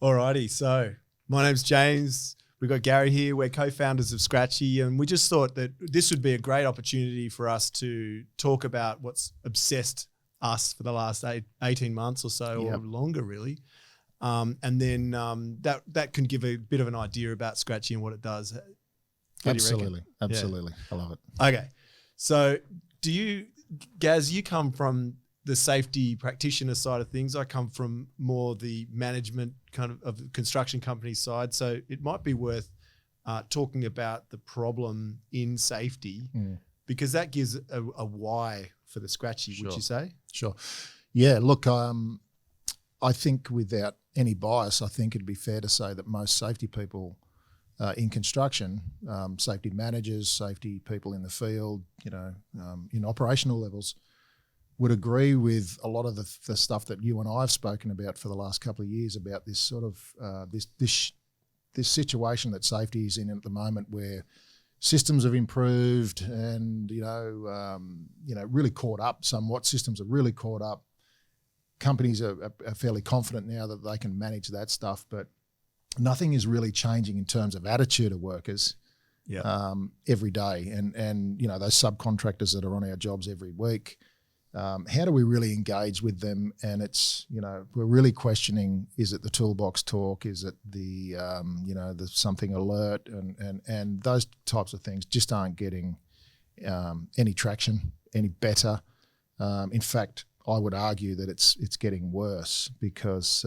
Alrighty, so my name's James. We've got Garry here. We're co-founders of Scratchie, and we just thought that this would be a great opportunity for us to talk about what's obsessed us for the last 18 months or so, or longer really. And then that can give a bit of an idea about Scratchie and what it does. Absolutely. Yeah. I love it. Okay, so Gaz, you come from the safety practitioner side of things. I come from more the management kind of the construction company side. So it might be worth talking about the problem in safety because that gives a why for the Scratchie, Sure. would you say? Sure. Yeah, look, I think without any bias, I think it'd be fair to say that most safety people in construction, safety managers, safety people in the field, in operational levels, would agree with a lot of the stuff that you and I have spoken about for the last couple of years about this sort of this situation that safety is in at the moment, where systems have improved and really caught up somewhat. Systems are really caught up. Companies are fairly confident now that they can manage that stuff, but nothing is really changing in terms of attitude of workers every day. And those subcontractors that are on our jobs every week. How do we really engage with them? And it's, we're really questioning, is it the toolbox talk? Is it the something alert? And those types of things just aren't getting any traction, any better. In fact, I would argue that it's getting worse because,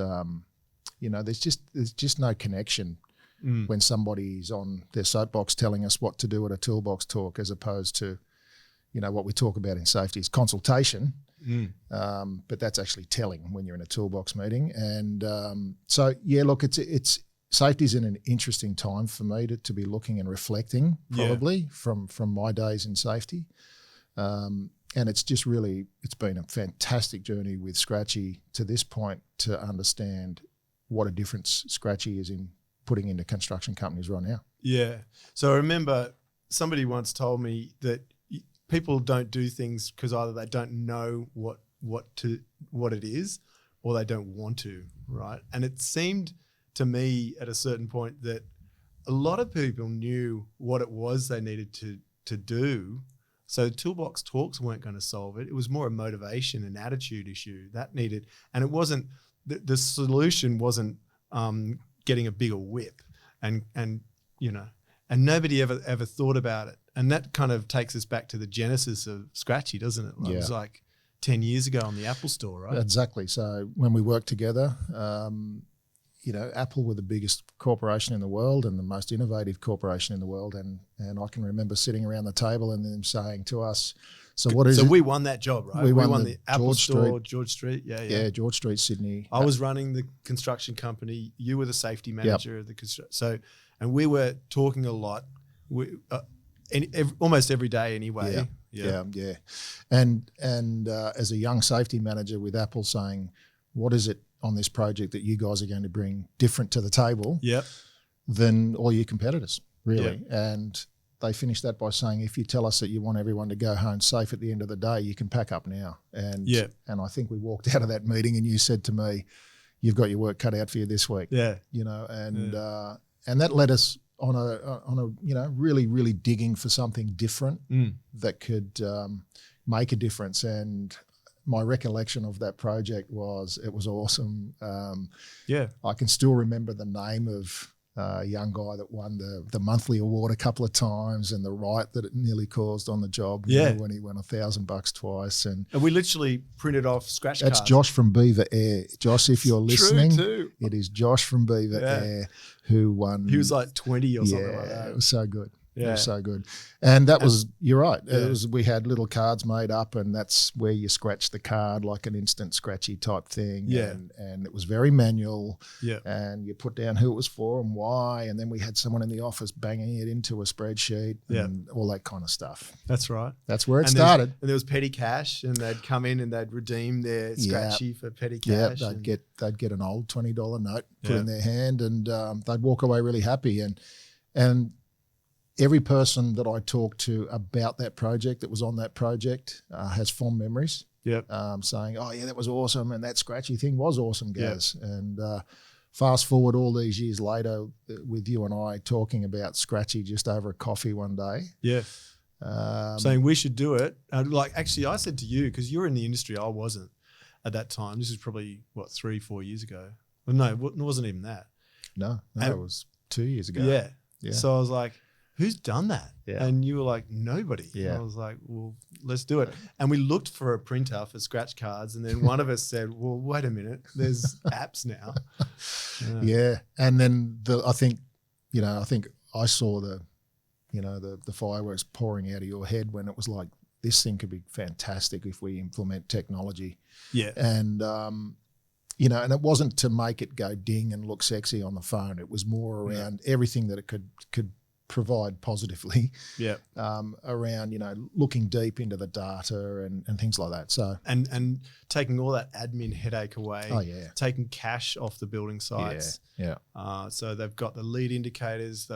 there's just no connection when somebody's on their soapbox telling us what to do at a toolbox talk, as opposed to, what we talk about in safety is consultation, but that's actually telling when you're in a toolbox meeting. And look, it's safety's in an interesting time for me to be looking and reflecting, probably from my days in safety. And it's been a fantastic journey with Scratchie to this point to understand what a difference Scratchie is in putting into construction companies right now. Yeah. So I remember somebody once told me that people don't do things because either they don't know what it is or they don't want to, right? And it seemed to me at a certain point that a lot of people knew what it was they needed to do. So toolbox talks weren't going to solve it. It was more a motivation and attitude issue that needed, and it wasn't the solution wasn't getting a bigger whip, and nobody ever thought about it. And that kind of takes us back to the genesis of Scratchie, doesn't it? It was like 10 years ago on the Apple Store, right? Exactly. So when we worked together, Apple were the biggest corporation in the world and the most innovative corporation in the world. And I can remember sitting around the table and them saying to us, so we won that job, right? We won the Apple Store, George Street. Yeah, George Street, Sydney. I was running the construction company. You were the safety manager of the construction. And we were talking a lot. Almost every day anyway. Yeah. And as a young safety manager with Apple, saying, what is it on this project that you guys are going to bring different to the table than all your competitors, really? And they finished that by saying, if you tell us that you want everyone to go home safe at the end of the day, you can pack up now. And I think we walked out of that meeting and you said to me, you've got your work cut out for you this week. And that led us on a really, really digging for something different that could make a difference. And my recollection of that project was it was awesome. I can still remember the name of a young guy that won the monthly award a couple of times and the riot that it nearly caused on the job when he won $1,000 twice. And we literally printed off scratch cards. That's Josh from Beaver Air. Josh, if you're listening, it is Josh from Beaver Air who won. He was like 20 or something like that. It was so good. It was so good. And that was, you're right. We had little cards made up and that's where you scratch the card like an instant Scratchie type thing. And it was very manual. And you put down who it was for and why. And then we had someone in the office banging it into a spreadsheet and all that kind of stuff. That's right. That's where it started. And there was petty cash and they'd come in and they'd redeem their Scratchie for petty cash. They'd get an old $20 note put in their hand and they'd walk away really happy. And every person that I talked to about that project, that was on that project, has fond memories. Saying, oh yeah, that was awesome, and that Scratchie thing was awesome, Gaz. And fast forward all these years later with you and I talking about Scratchie just over a coffee one day. Yeah. Saying we should do it. Actually, I said to you, because you're in the industry, I wasn't at that time. This is probably, 3-4 years ago. Well, no, it wasn't even that. No, it was 2 years ago. Yeah. Yeah. So I was like, who's done that? Yeah. And you were like, nobody. Yeah. And I was like, well, let's do it. And we looked for a printer for scratch cards. And then one of us said, well, wait a minute, there's apps now. Yeah. And then I think I saw the fireworks pouring out of your head when it was like, this thing could be fantastic if we implement technology. Yeah. And, and it wasn't to make it go ding and look sexy on the phone. It was more around everything that it could provide positively. Yeah. Around, looking deep into the data and things like that. So and taking all that admin headache away. Oh yeah. Taking cash off the building sites. Yeah. So they've got the lead indicators.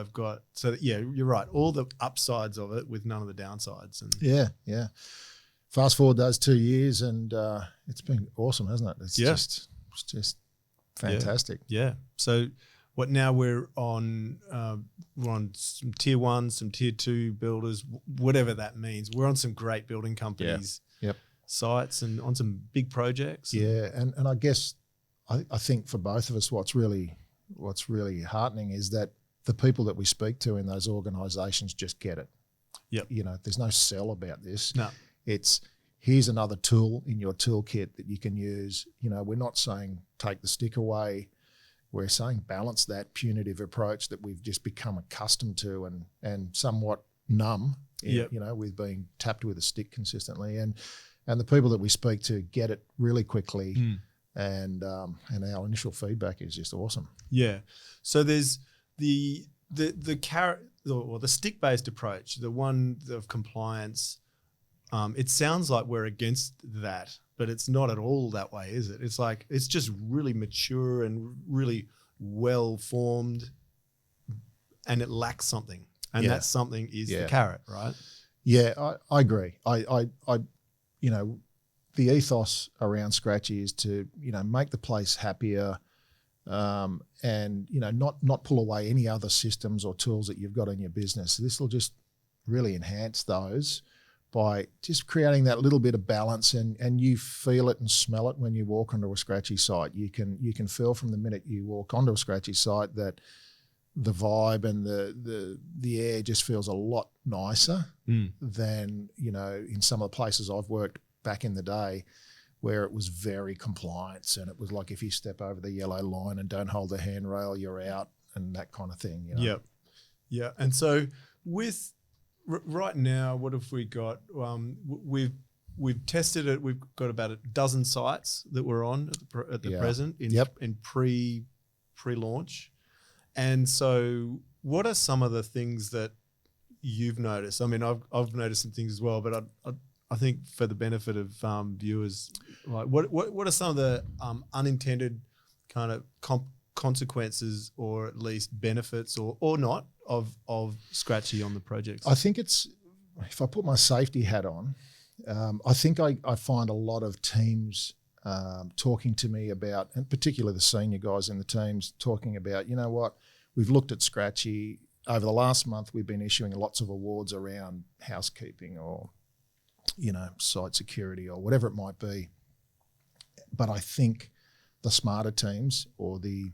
You're right. All the upsides of it with none of the downsides. And yeah. Fast forward those 2 years, and it's been awesome, hasn't it? It's just fantastic. Yeah. So what now we're on some tier 1, some tier 2 builders, whatever that means. We're on some great building companies sites and on some big projects. Yeah. And I guess I think for both of us what's really heartening is that the people that we speak to in those organisations just get it. Yep. There's no sell about this. No. It's here's another tool in your toolkit that you can use. We're not saying take the stick away. We're saying balance that punitive approach that we've just become accustomed to and somewhat numb, with being tapped with a stick consistently. And the people that we speak to get it really quickly, and our initial feedback is just awesome. Yeah. So there's the carrot or the stick-based approach, the one of compliance. It sounds like we're against that, but it's not at all that way, is it? It's like it's just really mature and really well formed, and it lacks something, and that something is the carrot, right? Yeah, I agree. I the ethos around Scratchie is to make the place happier, and not pull away any other systems or tools that you've got in your business. This will just really enhance those by just creating that little bit of balance, and you feel it and smell it when you walk onto a Scratchie site. You can feel from the minute you walk onto a Scratchie site that the vibe and the air just feels a lot nicer than in some of the places I've worked back in the day, where it was very compliance, and it was like if you step over the yellow line and don't hold the handrail, you're out, and that kind of thing. Yep. Yeah. And so with right now, what have we got? We've tested it. We've got about a dozen sites that we're on at the present in pre-launch. And so what are some of the things that you've noticed? I mean, I've noticed some things as well, but I think for the benefit of viewers, like what are some of the unintended kind of consequences, or at least benefits or not of Scratchie on the projects? I think it's, if I put my safety hat on, I think I find a lot of teams talking to me about, and particularly the senior guys in the teams talking about, what, we've looked at Scratchie. Over the last month, we've been issuing lots of awards around housekeeping or, site security or whatever it might be. But I think the smarter teams or the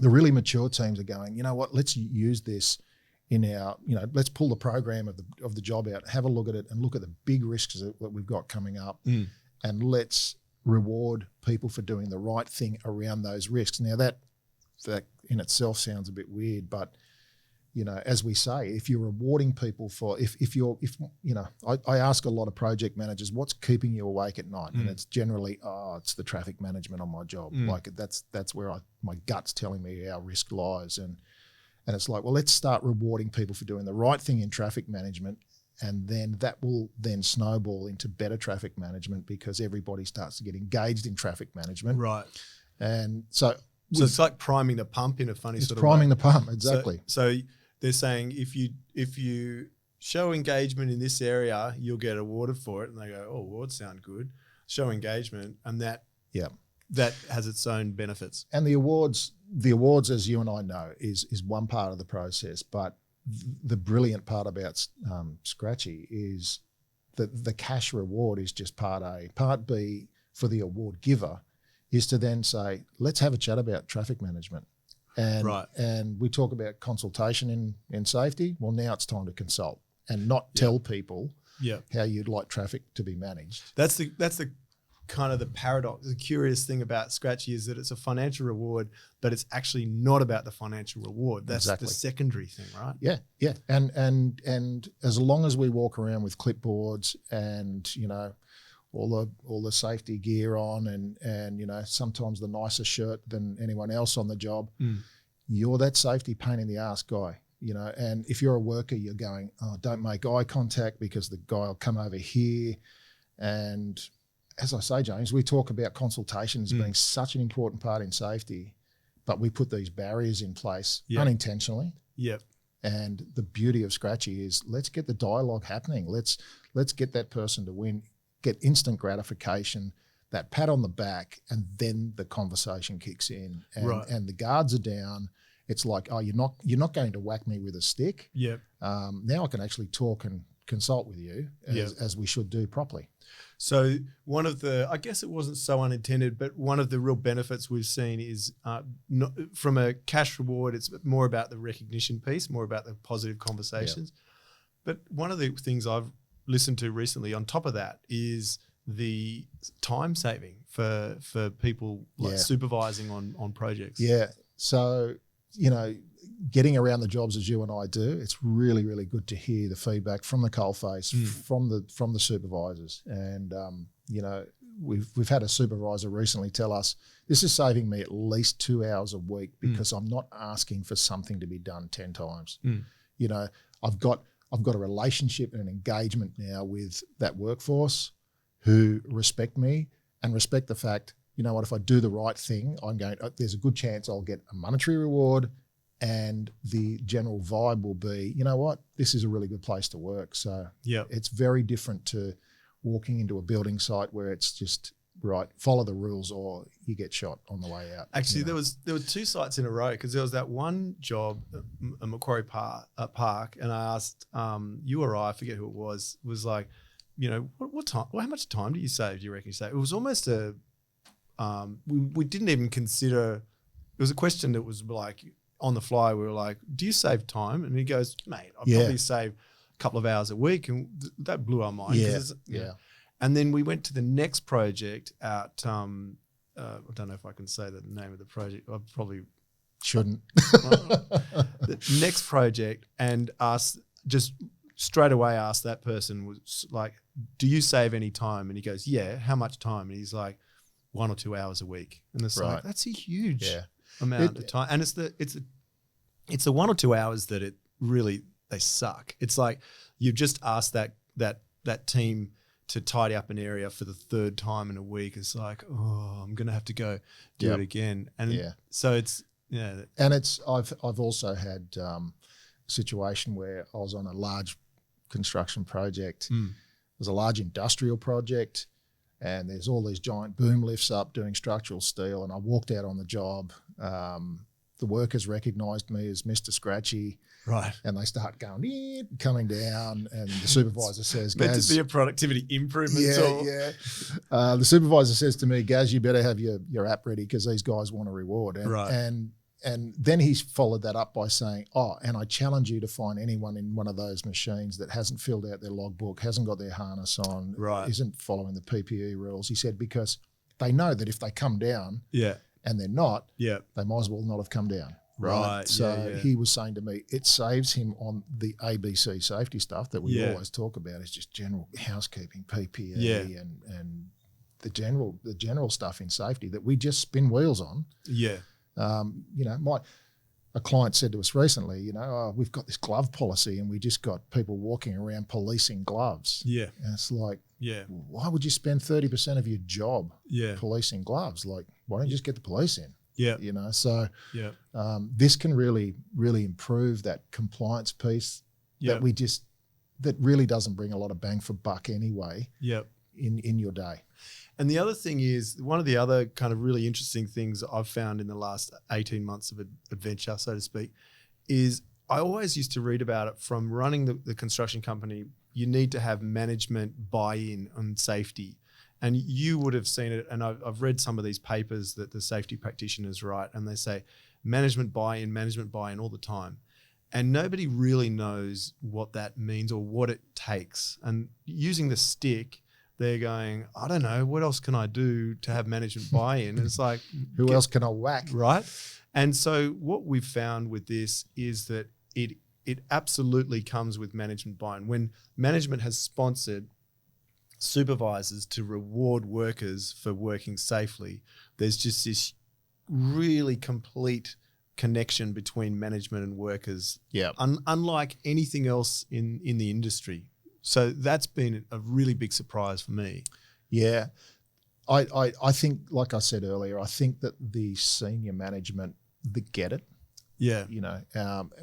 really mature teams are going, let's use this in our, let's pull the program of the job out, have a look at it, and look at the big risks that we've got coming up, and let's reward people for doing the right thing around those risks. Now that in itself sounds a bit weird, but as we say, if you're rewarding people for, I ask a lot of project managers, what's keeping you awake at night? And it's generally, it's the traffic management on my job. Like that's where my gut's telling me our risk lies. And it's like, well, let's start rewarding people for doing the right thing in traffic management. And then that will then snowball into better traffic management because everybody starts to get engaged in traffic management. Right. And so it's like priming the pump in a funny sort of way. It's priming the pump, exactly. So they're saying if you show engagement in this area, you'll get awarded for it. And they go, oh, well, it sounds good. Show engagement. And that that has its own benefits. And the awards, as you and I know, is one part of the process. But the brilliant part about Scratchie is that the cash reward is just part A. Part B for the award giver is to then say, let's have a chat about traffic management. And we talk about consultation in safety. Well, now it's time to consult and not tell people how you'd like traffic to be managed. That's the kind of the paradox. The curious thing about Scratchie is that it's a financial reward, but it's actually not about the financial reward. That's the secondary thing, right? Yeah. And as long as we walk around with clipboards and, all the safety gear on and sometimes the nicer shirt than anyone else on the job, you're that safety pain in the ass guy. And if you're a worker, you're going, oh, don't make eye contact because the guy will come over here. And as I say, James, we talk about consultation as being such an important part in safety, but we put these barriers in place unintentionally. Yep. And the beauty of Scratchie is let's get the dialogue happening. Let's get that person to win, get instant gratification, that pat on the back, and then the conversation kicks in. And the guards are down. It's like, oh, you're not going to whack me with a stick. Yep. Now I can actually talk and consult with you as we should do properly. So one of the, I guess it wasn't so unintended, but one of the real benefits we've seen is not, from a cash reward, it's more about the recognition piece, more about the positive conversations. Yeah. But one of the things I've listened to recently on top of that is the time saving for people like supervising on projects. Yeah. So, getting around the jobs as you and I do, it's really, really good to hear the feedback from the coalface, from the supervisors. And, we've had a supervisor recently tell us, this is saving me at least 2 hours a week because I'm not asking for something to be done 10 times. I've got a relationship and an engagement now with that workforce who respect me and respect the fact, if I do the right thing, there's a good chance I'll get a monetary reward, and the general vibe will be, this is a really good place to work. So it's very different to walking into a building site where it's just, right, follow the rules or you get shot on the way out. Actually, there were 2 sites in a row, because there was that one job at Macquarie Park, and I asked you or I forget who it was like, what time? Well, how much time do you save? Do you reckon you save? It was almost a we didn't even consider. It was a question that was like on the fly. We were like, "Do you save time?" And he goes, "Mate, I probably save a couple of hours a week," and that blew our mind. Yeah. And then we went to the next project at I don't know if I can say the name of the project. I probably shouldn't. The next project, and just straight away asked that person, was like, "Do you save any time?" And he goes, "Yeah." "How much time?" And he's like, 1 or 2 hours a week. And it's like, that's a huge amount of time. And it's the 1 or 2 hours that it really, they suck. It's like you've just asked that team to tidy up an area for the 3rd time in a week. It's like, oh, I'm going to have to go do it again. And so it's, And I've also had a situation where I was on a large construction project. It was a large industrial project, and there's all these giant boom lifts up doing structural steel, and I walked out on the job. The workers recognised me as Mr. Scratchie. Right. And they start going, coming down, and the supervisor says, Gaz... Meant to be a productivity improvement tool. Yeah. The supervisor says to me, Gaz, you better have your app ready because these guys want a reward. And then he's followed that up by saying, and I challenge you to find anyone in one of those machines that hasn't filled out their logbook, hasn't got their harness on, isn't following the PPE rules. He said, because they know that if they come down and they're not, they might as well not have come down. Right. So he was saying to me, it saves him on the ABC safety stuff that we always talk about. It's just general housekeeping, PPE and the general stuff in safety that we just spin wheels on. Yeah. A client said to us recently, we've got this glove policy and we just got people walking around policing gloves. Yeah. And it's like, why would you spend 30% of your job policing gloves? Like, why don't you just get the police in? Yeah. This can really, really improve that compliance piece that really doesn't bring a lot of bang for buck anyway. Yep. in your day. And the other thing is, one of the other kind of really interesting things I've found in the last 18 months of adventure, so to speak, is I always used to read about it from running the construction company. You need to have management buy-in on safety. And you would have seen it, and I've read some of these papers that the safety practitioners write, and they say management buy-in all the time. And nobody really knows what that means or what it takes. And using the stick, they're going, I don't know, what else can I do to have management buy-in? And it's like, who else can I whack? Right. And so what we've found with this is that it absolutely comes with management buy-in. When management has sponsored supervisors to reward workers for working safely, there's just this really complete connection between management and workers. Yeah. Unlike anything else in the industry. So that's been a really big surprise for me. Yeah. I think, like I said earlier, I think that the senior management, they get it. Yeah. You know,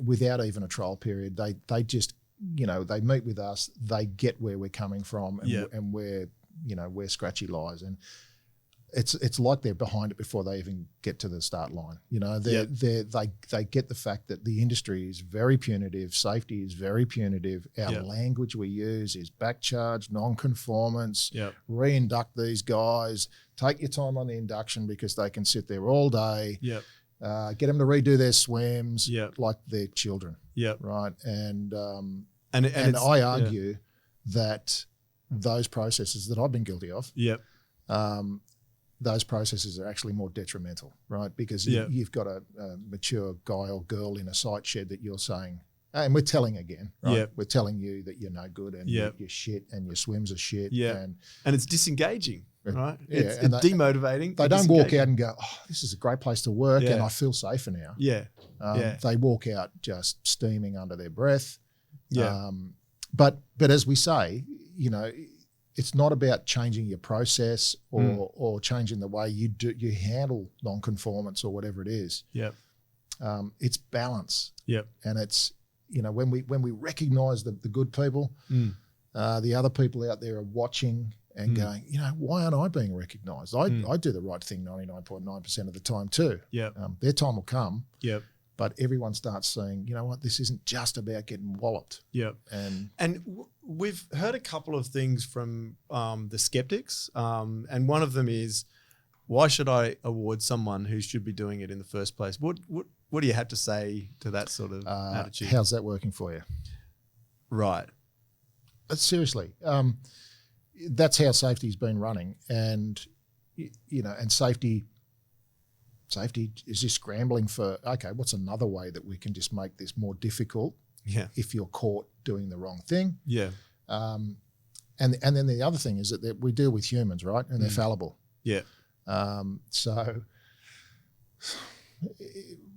without even a trial period, they just, you know, they meet with us, they get where we're coming from and where, you know, where Scratchie lies. And it's like they're behind it before they even get to the start line. You know, they get the fact that the industry is very punitive, safety is very punitive. Our language we use is back charge, non-conformance, re-induct these guys, take your time on the induction because they can sit there all day. Get them to redo their swims like they're children. Right. And I argue that those processes that I've been guilty of, those processes are actually more detrimental, right? Because you've got a mature guy or girl in a site shed that you're saying, and we're telling again, right? We're telling you that you're no good and you're shit and your swims are shit. And it's disengaging. Right, it's demotivating. They don't walk out and go, "Oh, this is a great place to work, and I feel safer now." They walk out just steaming under their breath. But as we say, you know, it's not about changing your process or changing the way you handle non-conformance or whatever it is. It's balance. And it's, you know, when we recognise the good people, the other people out there are watching and going, you know, why aren't I being recognised? I do the right thing 99.9% of the time too. Their time will come. But everyone starts saying, you know what, this isn't just about getting walloped. And we've heard a couple of things from the skeptics, and one of them is, why should I award someone who should be doing it in the first place? What do you have to say to that sort of attitude? How's that working for you? Right. Seriously. That's how safety's been running, and you know, and safety is just scrambling for, okay, what's another way that we can just make this more difficult? If you're caught doing the wrong thing. And then the other thing is that we deal with humans, right? And they're fallible. So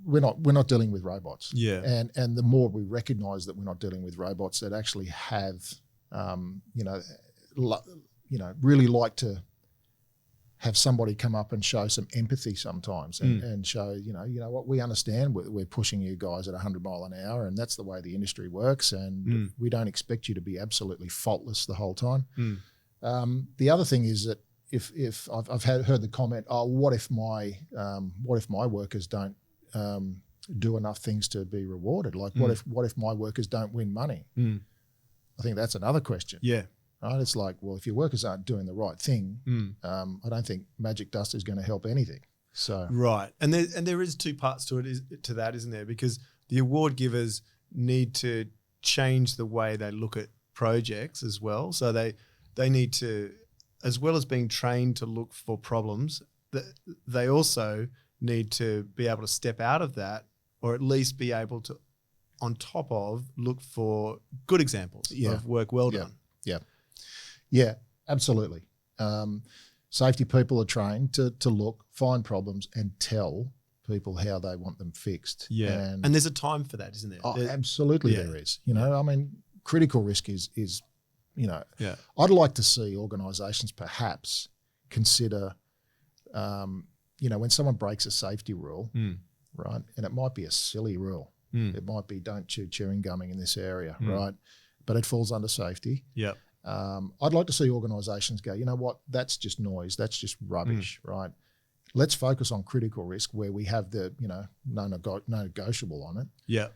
we're not dealing with robots. And the more we recognise that we're not dealing with robots that actually have, really like to have somebody come up and show some empathy sometimes and show, you know what, we understand we're pushing you guys at 100 mile an hour and that's the way the industry works and we don't expect you to be absolutely faultless the whole time. The other thing is that if I've heard the comment, oh, what if my workers don't do enough things to be rewarded? Like what if my workers don't win money? I think that's another question. Right? It's like, well, if your workers aren't doing the right thing, I don't think magic dust is going to help anything. So right, and there is two parts to it, to that, isn't there? Because the award givers need to change the way they look at projects as well. So they need to, as well as being trained to look for problems, they also need to be able to step out of that, or at least be able to, on top of, look for good examples of work well done. Yeah, absolutely. Safety people are trained to look, find problems and tell people how they want them fixed. And there's a time for that, isn't there? Oh, absolutely there is. You know, I mean, critical risk is you know, I'd like to see organisations perhaps consider, you know, when someone breaks a safety rule, right, and it might be a silly rule. It might be don't chew chewing gumming in this area, right? But it falls under safety. I'd like to see organisations go, you know what, that's just noise, that's just rubbish, right? Let's focus on critical risk where we have the, no negotiable on it. Yeah.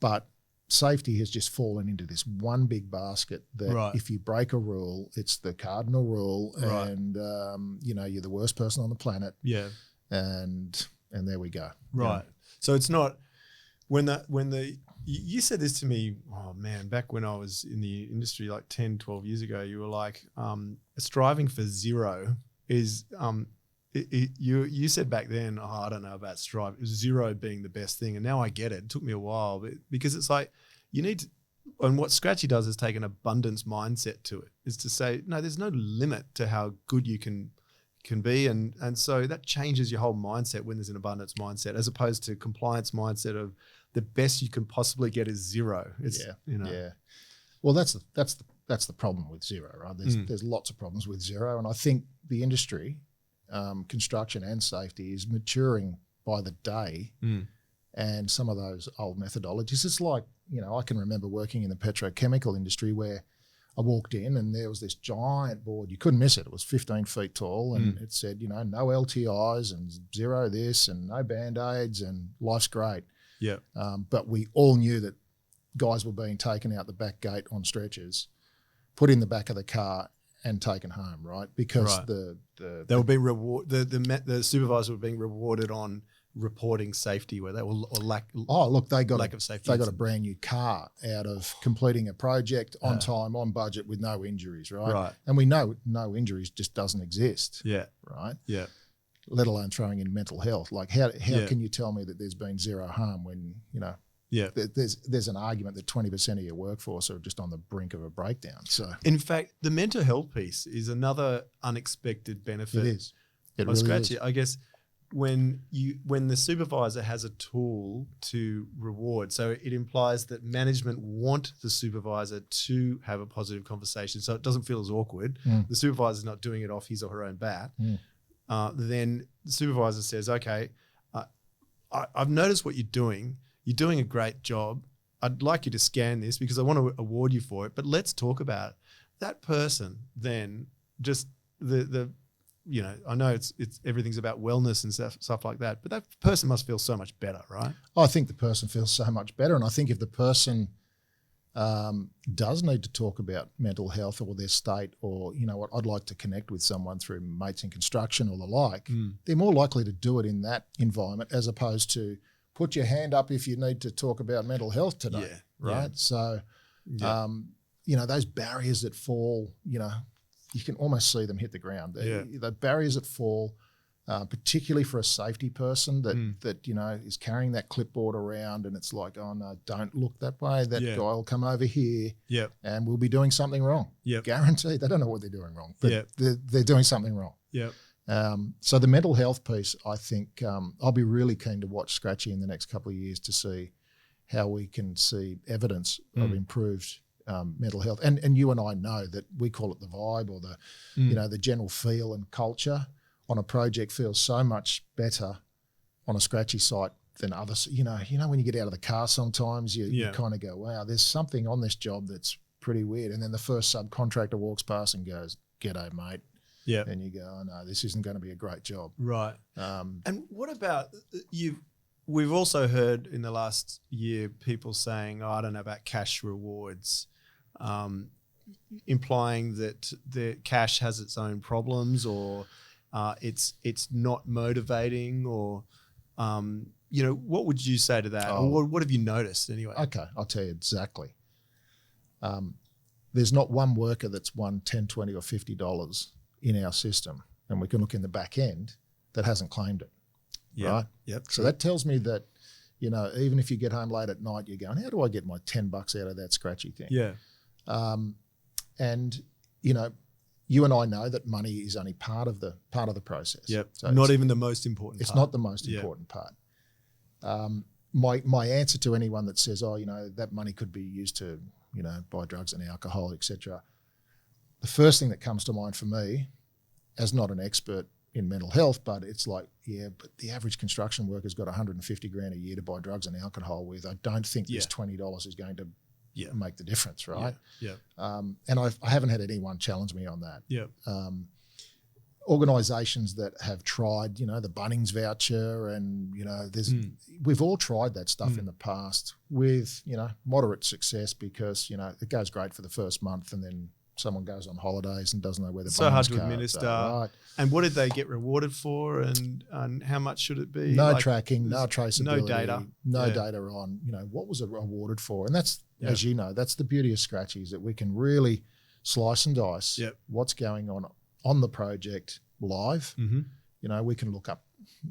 But safety has just fallen into this one big basket that if you break a rule, it's the cardinal rule, and you're the worst person on the planet. Yeah. And there we go. Right. Yeah. So it's not you said this to me, oh man, back when I was in the industry like 10, 12 years ago, you were like, striving for zero is, you said back then, I don't know about strive, zero being the best thing. And now I get it. It took me a while, because it's like, you need to, and what Scratchie does is take an abundance mindset to it, is to say, no, there's no limit to how good you can be. And so that changes your whole mindset when there's an abundance mindset, as opposed to compliance mindset of the best you can possibly get is zero. Yeah. Well, that's the problem with zero, right? There's lots of problems with zero. And I think the industry, construction and safety, is maturing by the day. And some of those old methodologies, it's like, I can remember working in the petrochemical industry where I walked in and there was this giant board. You couldn't miss it. It was 15 feet tall, and it said, no LTIs and zero this and no Band-Aids and life's great. Yeah. But we all knew that guys were being taken out the back gate on stretchers, put in the back of the car and taken home, right? Because they were being the supervisors were being rewarded on reporting safety where they were lack of safety. They got a brand new car out of completing a project on time, on budget, with no injuries, right? Right. And we know no injuries just doesn't exist. Yeah. Right. Yeah. Let alone throwing in mental health. Like how can you tell me that there's been zero harm when there's an argument that 20% of your workforce are just on the brink of a breakdown. So in fact, the mental health piece is another unexpected benefit. It is. It really Scratchie, is. I guess when the supervisor has a tool to reward, so it implies that management want the supervisor to have a positive conversation, so it doesn't feel as awkward. The supervisor's not doing it off his or her own bat. Then the supervisor says, okay, I've noticed what you're doing. You're doing a great job. I'd like you to scan this because I want to award you for it, but let's talk about it. That person then just I know it's everything's about wellness and stuff like that, but that person must feel so much better, right? I think the person feels so much better. And I think if the person does need to talk about mental health or their state, or, I'd like to connect with someone through mates in construction or the like, they're more likely to do it in that environment as opposed to put your hand up if you need to talk about mental health today, right? Yeah. So, those barriers that fall, you can almost see them hit the ground. The barriers that fall, particularly for a safety person that is carrying that clipboard around, and it's like, oh no, don't look that way. That guy will come over here, and we'll be doing something wrong. Guaranteed. They don't know what they're doing wrong, but they're doing something wrong. So the mental health piece, I think, I'll be really keen to watch Scratchie in the next couple of years to see how we can see evidence of improved mental health. And you and I know that we call it the vibe, or the general feel and culture on a project feels so much better on a Scratchie site than others. When you get out of the car sometimes you kind of go, wow, there's something on this job that's pretty weird. And then the first subcontractor walks past and goes, g'day, mate. Yeah. And you go, oh no, this isn't going to be a great job. Right. And what about we've also heard in the last year people saying, I don't know about cash rewards, implying that the cash has its own problems, or it's not motivating, or what would you say to that? Or what have you noticed anyway? Okay, I'll tell you exactly. There's not one worker that's won $10, $20 or $50 in our system, and we can look in the back end, that hasn't claimed it. Right? Yep. So that tells me that, even if you get home late at night, you're going, how do I get my $10 out of that Scratchie thing? Yeah. And you and I know that money is only part of the process. Yep. So not even the most important part. It's not the most important part. My answer to anyone that says, that money could be used to, buy drugs and alcohol, etc. The first thing that comes to mind for me, as not an expert in mental health, but it's like, but the average construction worker's got $150,000 a year to buy drugs and alcohol with. I don't think this $20 is going to make the difference, right? Yeah. And I haven't had anyone challenge me on that. Yeah. Organisations that have tried, the Bunnings voucher, and we've all tried that stuff in the past with moderate success, because it goes great for the first month, and then someone goes on holidays and doesn't know where the so Bunnings hard to cards administer. are, right? And what did they get rewarded for, and how much should it be? No tracking, no traceability, no data, data on what was it awarded for, and that's as you know, that's the beauty of Scratchie, is that we can really slice and dice what's going on the project live. We can look up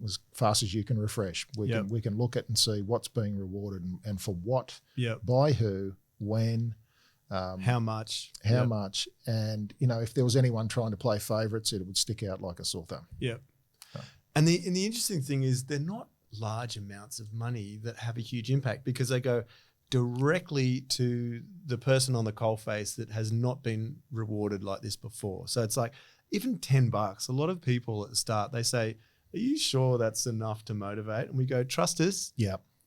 as fast as you can refresh. We can look at and see what's being rewarded and for what, by who, when, how much, and if there was anyone trying to play favourites, it would stick out like a sore thumb. And the interesting thing is, they're not large amounts of money that have a huge impact, because they go directly to the person on the coalface that has not been rewarded like this before. So it's like, even $10, a lot of people at the start, they say, are you sure that's enough to motivate? And we go, trust us.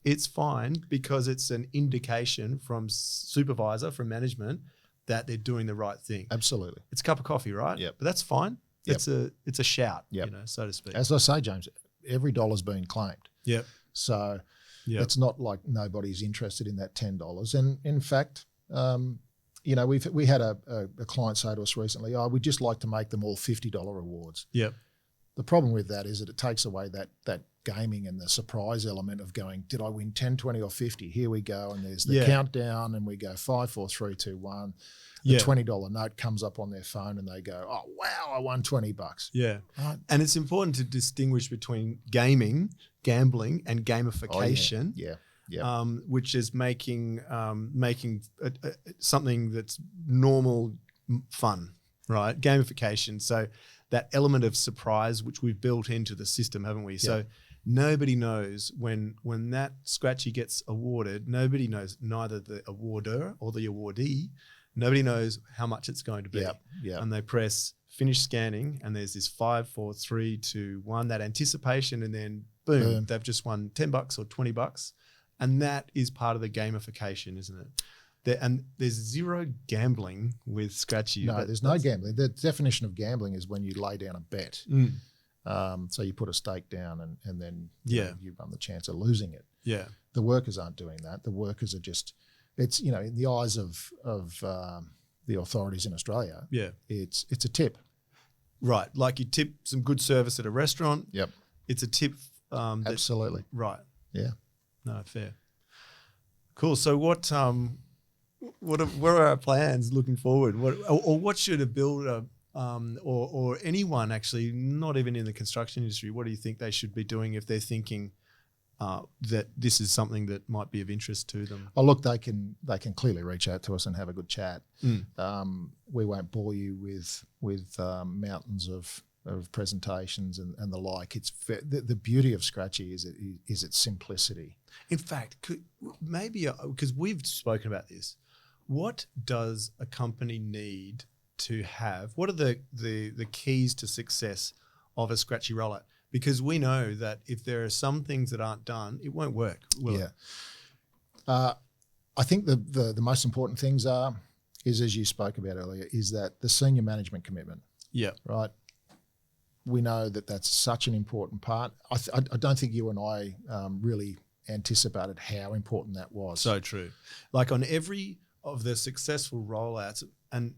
It's fine, because it's an indication from supervisor, from management, that they're doing the right thing. Absolutely. It's a cup of coffee, right? But that's fine. It's a shout, so to speak. As I say, James, every dollar's being claimed. So it's not like nobody's interested in that $10. And in fact, we had a client say to us recently, we'd just like to make them all $50 awards. The problem with that is that it takes away that gaming and the surprise element of going, did I win 10, 20 or 50? Here we go. And there's the countdown, and we go 5, 4, 3, 2, 1. The $20 note comes up on their phone, and they go, oh, wow, I won $20. Right. And it's important to distinguish between gambling and gamification. Which is making something that's normal fun, right? Gamification. So that element of surprise, which we've built into the system, haven't we? So nobody knows when that Scratchie gets awarded. Nobody knows, neither the awarder or the awardee. Nobody knows how much it's going to be. And they press finish scanning, and there's this 5, 4, 3, 2, 1. That anticipation, and then boom. They've just won $10 or $20. And that is part of the gamification, isn't it? And there's zero gambling with Scratchie. No, there's no gambling. The definition of gambling is when you lay down a bet. So you put a stake down, and then you run the chance of losing it. The workers aren't doing that. The workers are just, it's in the eyes of the authorities in Australia. It's a tip. Right, like you tip some good service at a restaurant. It's a tip. Absolutely. Right. No, fair. Cool. So what are our plans looking forward? What should a builder or anyone, actually, not even in the construction industry, what do you think they should be doing if they're thinking that this is something that might be of interest to them? Oh, look, they can clearly reach out to us and have a good chat. We won't bore you with mountains of presentations and the like. It's the beauty of Scratchie is its simplicity. In fact, maybe because we've spoken about this, what does a company need to have? What are the keys to success of a Scratchie rollout? Because we know that if there are some things that aren't done, it won't work, will it? I think the most important things is, as you spoke about earlier, is that the senior management commitment. Right. We know that that's such an important part. I don't think you and I really anticipated how important that was. So true. Like on every of the successful rollouts, and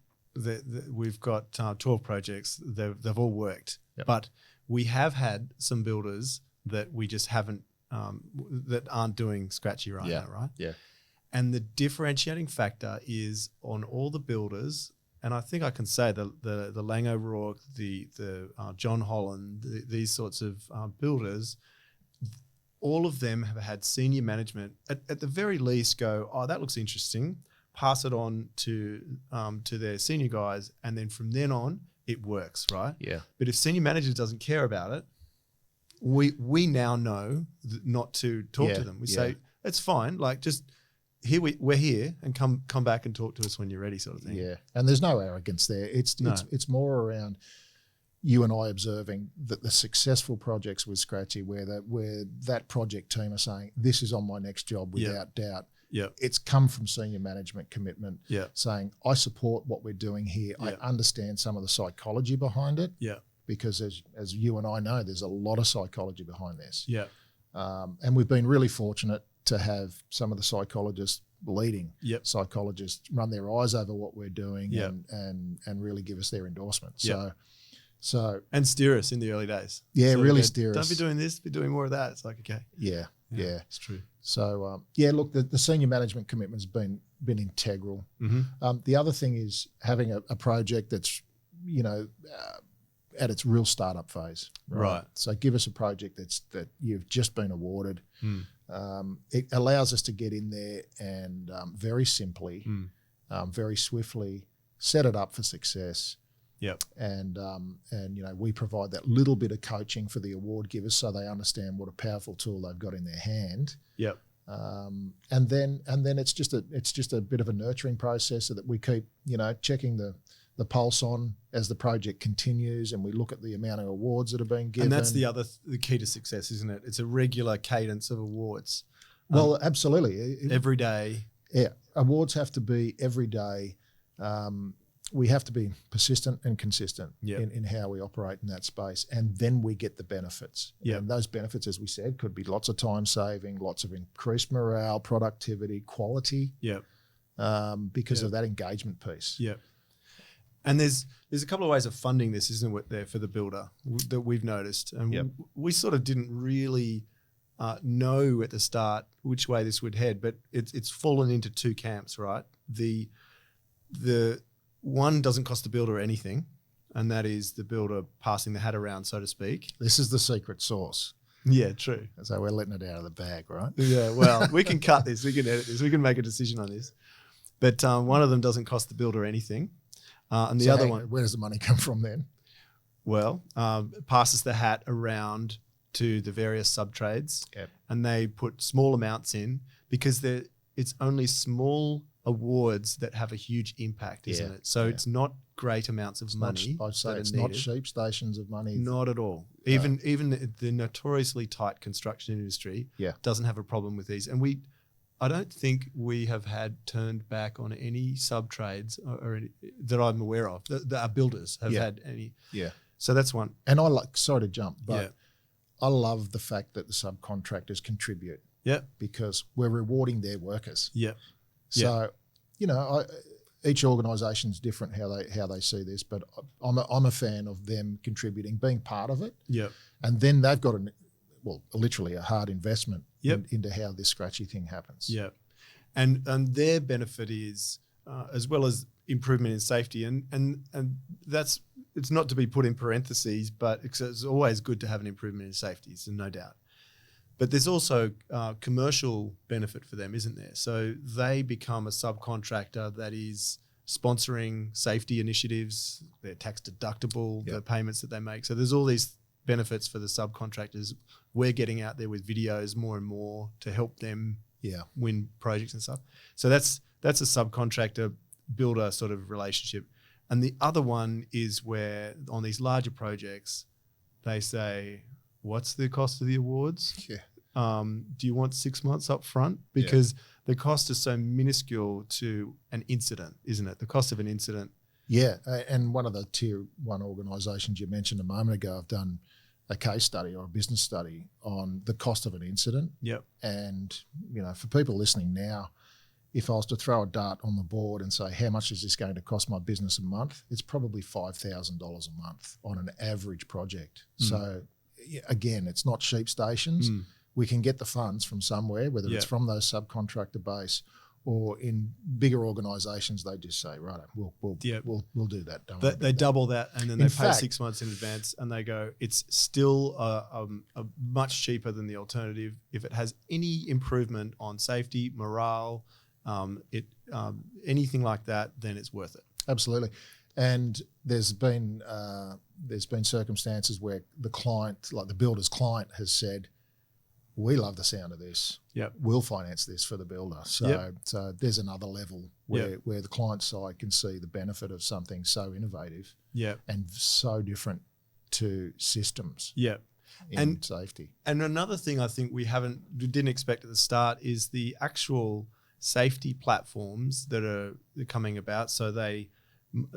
we've got 12 projects, they've all worked. But we have had some builders that we just haven't, that aren't doing Scratchie right now, right? And the differentiating factor is on all the builders, and I think I can say the Lang O'Rourke, the John Holland, these sorts of builders, all of them have had senior management at the very least go, oh, that looks interesting, pass it on to their senior guys, and then from then on it works, right? But if senior manager doesn't care about it, we now know not to talk to them. We say it's fine, like just we're here, and come back and talk to us when you're ready, sort of thing. And there's no arrogance there. It's more around you and I observing that the successful projects with Scratchie, where that project team are saying, this is on my next job without doubt. Yeah. It's come from senior management commitment, Yeah. saying, I support what we're doing here. Yeah. I understand some of the psychology behind it. Yeah. Because as you and I know, there's a lot of psychology behind this. Yeah. And we've been really fortunate to have some of the psychologists, leading Yep. psychologists, run their eyes over what we're doing Yep. and really give us their endorsement. Yep. So and steer us in the early days. Yeah, so really go, steer us. Don't be doing this, be doing more of that. It's like, okay. Yeah. It's true. So, look, the senior management commitment has been integral. Mm-hmm. The other thing is having a project that's, at its real startup phase. Right. So give us a project that you've just been awarded. Mm. It allows us to get in there and very simply, very swiftly set it up for success. Yep. And we provide that little bit of coaching for the award givers so they understand what a powerful tool they've got in their hand. Yep. And then it's just a bit of a nurturing process so that we keep checking the pulse on as the project continues, and we look at the amount of awards that are being given. And that's the key to success, isn't it? It's a regular cadence of awards. Well, absolutely. Every day. Yeah, awards have to be every day. We have to be persistent and consistent in how we operate in that space, and then we get the benefits. Yep. And those benefits, as we said, could be lots of time saving, lots of increased morale, productivity, quality. Yep. Because of that engagement piece. Yep. And there's a couple of ways of funding this, isn't it, there for the builder that we've noticed. And we sort of didn't really know at the start which way this would head, but it's fallen into two camps, right? The one doesn't cost the builder anything, and that is the builder passing the hat around, so to speak. This is the secret sauce. Yeah, true. So we're letting it out of the bag, right? Yeah, well, we can cut this, we can edit this, we can make a decision on this. But one of them doesn't cost the builder anything. And the other one, where does the money come from then? Well, passes the hat around to the various sub-trades, and they put small amounts in because it's only small awards that have a huge impact, isn't it? So it's not great amounts of money. I'd say it's needed. not sheep stations of money. Not at all. Even the notoriously tight construction industry doesn't have a problem with these. And I don't think we have had turned back on any sub-trades or any, that I'm aware of. That our builders have had any. Yeah. So that's one. And sorry to jump, but I love the fact that the subcontractors contribute. Yeah. Because we're rewarding their workers. Yeah. So, each organisation's different how they see this, but I'm a fan of them contributing, being part of it. Yeah. And then they've got literally a hard investment into how this Scratchie thing happens. Yeah. And their benefit is as well as improvement in safety, and that's, it's not to be put in parentheses, but it's always good to have an improvement in safety, so no doubt. But there's also commercial benefit for them, isn't there? So they become a subcontractor that is sponsoring safety initiatives, they're tax deductible, the payments that they make. So there's all these benefits for the subcontractors. We're getting out there with videos more and more to help them win projects and stuff. So that's a subcontractor builder sort of relationship. And the other one is where on these larger projects, they say, what's the cost of the awards? Yeah. Do you want 6 months up front? Because the cost is so minuscule to an incident, isn't it? The cost of an incident. Yeah. And one of the tier one organisations you mentioned a moment ago, I've done a case study or a business study on the cost of an incident. Yep. And, for people listening now, if I was to throw a dart on the board and say, how much is this going to cost my business a month? It's probably $5,000 a month on an average project. So, again, it's not sheep stations. We can get the funds from somewhere, whether it's from those subcontractor base or in bigger organisations, they just say, right, we'll do that. They double that, and then they pay 6 months in advance, and they go, it's still a much cheaper than the alternative. If it has any improvement on safety, morale, anything like that, then it's worth it. Absolutely. And there's been circumstances where the client, like the builder's client, has said, we love the sound of this. Yep. We'll finance this for the builder. So there's another level where the client side can see the benefit of something so innovative and so different to systems in safety. And another thing I think we didn't expect at the start is the actual safety platforms that are coming about. So they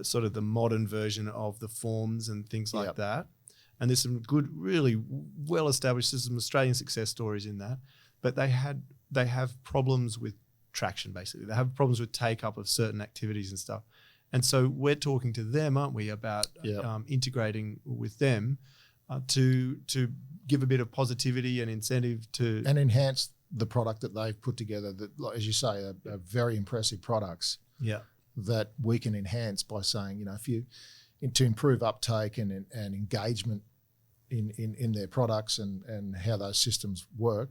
sort of the modern version of the forms and things like that. And there's some good, really well-established, there's some Australian success stories in that. But they have problems with traction, basically. They have problems with take-up of certain activities and stuff. And so we're talking to them, aren't we, about integrating with them to give a bit of positivity and incentive to... And enhance the product that they've put together that, as you say, are very impressive products that we can enhance by saying, to improve uptake and engagement in their products and how those systems work,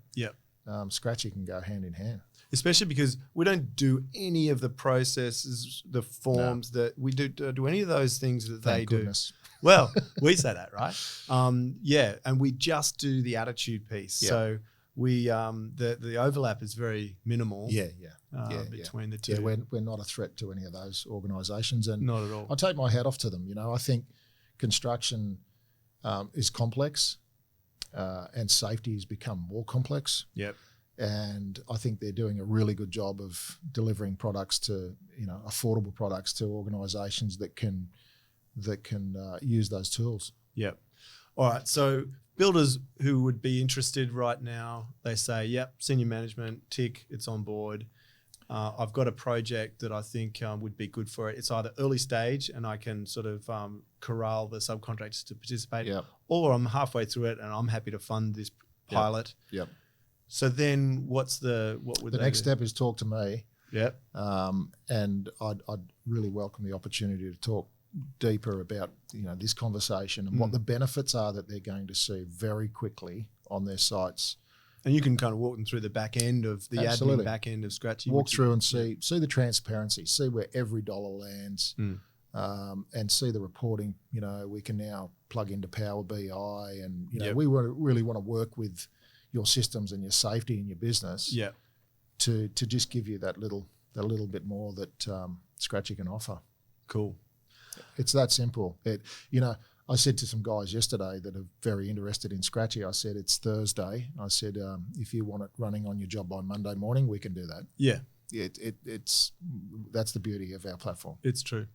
Scratchie can go hand in hand. Especially because we don't do any of the processes, the forms that we do any of those things that Thank they goodness. do. Well, we say that, right? And we just do the attitude piece. So we the overlap is very minimal. Between the two. Yeah, we're not a threat to any of those organisations, and not at all. I take my hat off to them. I think construction is complex, and safety has become more complex. Yep. And I think they're doing a really good job of delivering products to, affordable products to organisations that can use those tools. Yep. All right. So builders who would be interested right now, they say, yep, senior management, tick, it's on board. I've got a project that I think would be good for it. It's either early stage and I can sort of corral the subcontractors to participate, or I'm halfway through it and I'm happy to fund this pilot. Yep. So then what would the next step is talk to me. Yep. And I'd really welcome the opportunity to talk deeper about this conversation and what the benefits are that they're going to see very quickly on their sites. And you can kind of walk them through the back end of the admin back end of Scratchie. Walk through and see the transparency, see where every dollar lands, and see the reporting. We can now plug into Power BI, and we really want to work with your systems and your safety in your business. To just give you that little bit more that Scratchie can offer. Cool. It's that simple. I said to some guys yesterday that are very interested in Scratchie, I said, it's Thursday. I said, if you want it running on your job by Monday morning, we can do that. Yeah. That's the beauty of our platform. It's true.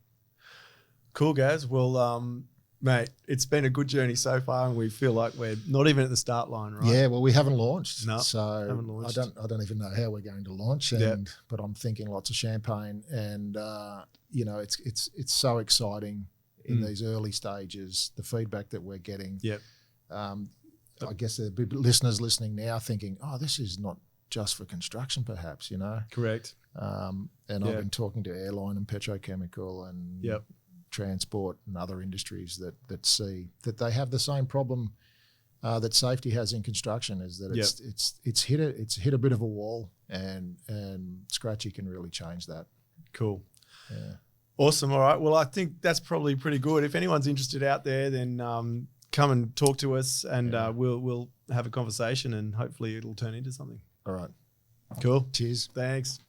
Cool, guys. Well, mate, it's been a good journey so far, and we feel like we're not even at the start line, right? Yeah, well, we haven't launched. No, so haven't launched. I don't even know how we're going to launch, but I'm thinking lots of champagne, and it's so exciting in these early stages. The feedback that we're getting. I guess there are listeners listening now thinking, "Oh, this is not just for construction, perhaps." Correct. And I've been talking to airline and petrochemical and transport and other industries that see that they have the same problem that safety has in construction, is that it's hit a bit of a wall, and Scratchie can really change that. Cool. Yeah. Awesome. All right. Well, I think that's probably pretty good. If anyone's interested out there, then come and talk to us, and we'll have a conversation, and hopefully it'll turn into something. All right. Cool. Cheers. Thanks.